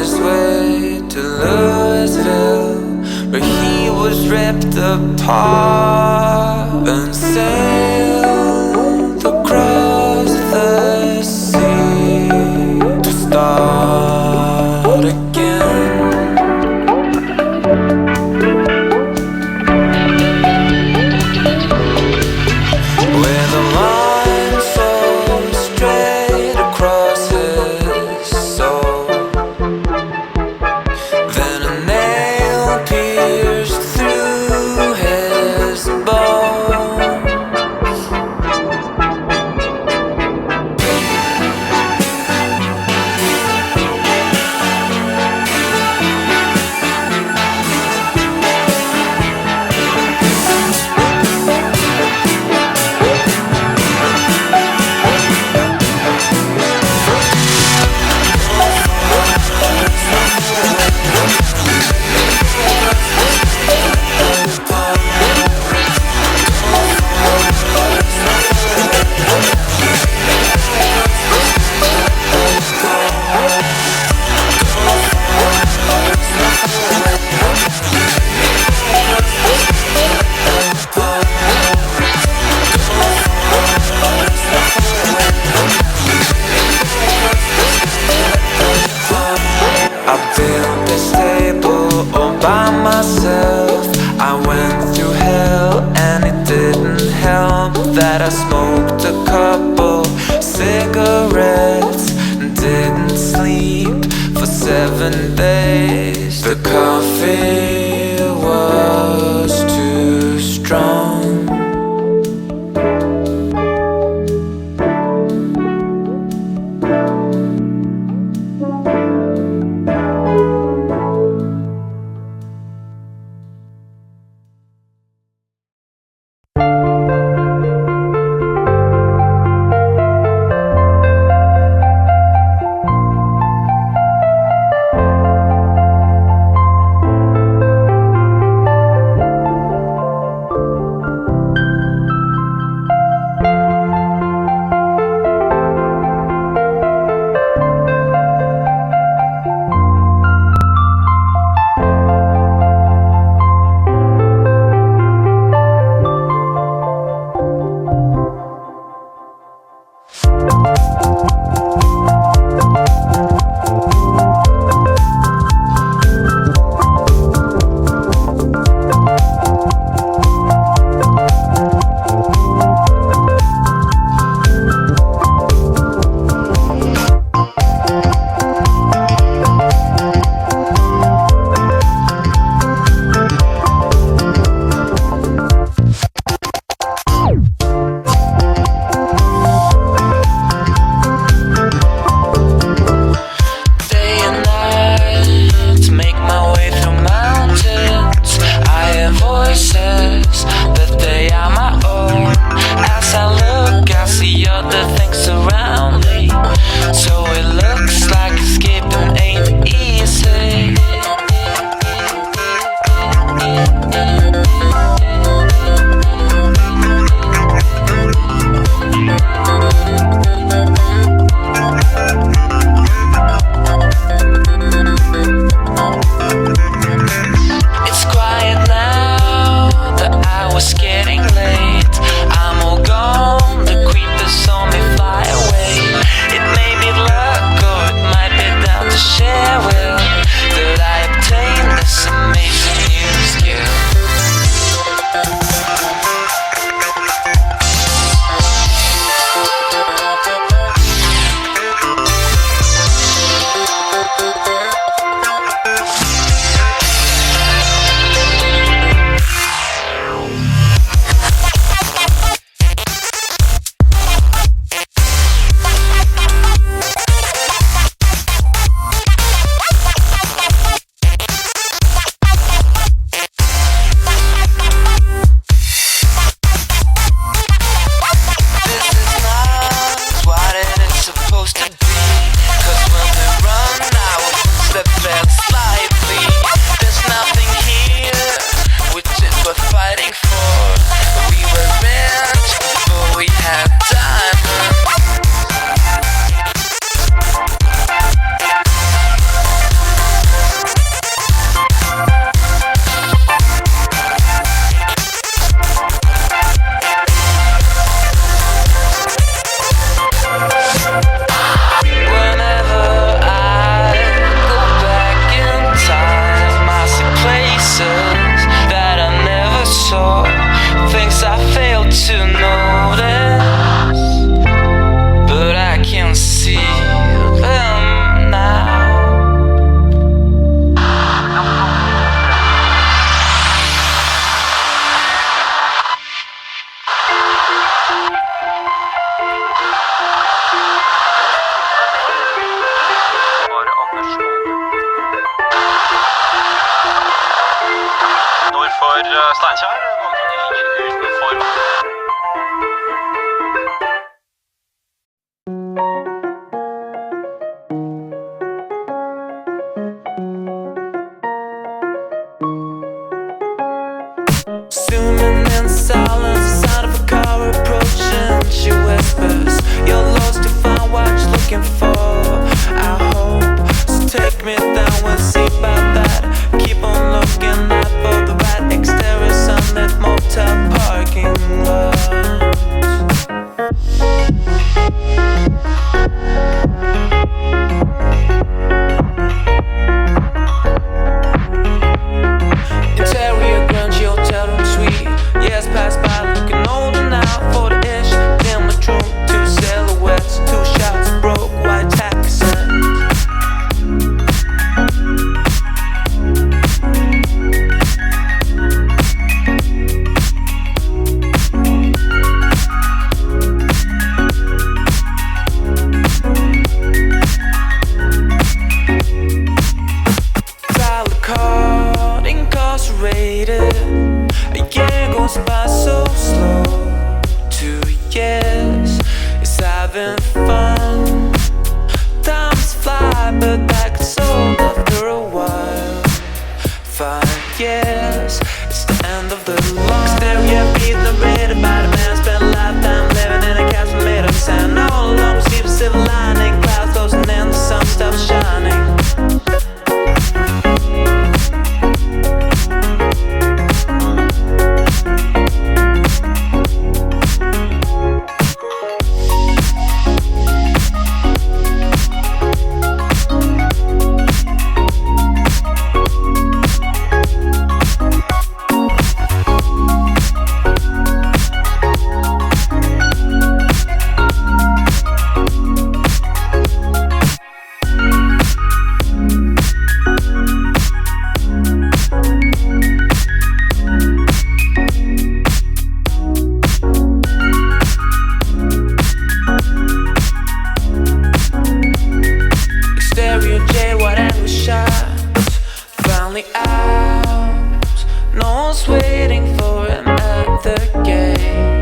his way to Louisville, where he was ripped apart and sailed across the sea to start again. With a line so straight across his soul, then a nail pierced through his bones. I built this table all by myself. I went through hell and it didn't help that I smoked a couple cigarettes and didn't sleep for 7 days. The coffee was too strong. Steinkjer valgte de utenfor. Zooming in silence, the sound of a car approaching. She whispers, "You're lost to find what you're looking for. I hope so. Take me down, we'll see about that. Keep on looking out for the right exterior sunlit motel parking lot." Interior grungy hotel room suite. Years pass by, looking older now. 40-ish, dimly room, two silhouettes, two shots, broke white accent. Tyler caught, incarcerated. A year goes by so slow. 2 years is having fun. Times fly, but that gets old after a while. 5 years, it's the end of the line. Stereo beat narrated by the man. Spent a lifetime living in a castle made of sand. All alone, receive a silver lining. Clouds closing in, the sun stops shining. Stereo J, what angle shots? Finally out. No one's waiting for him at the gate.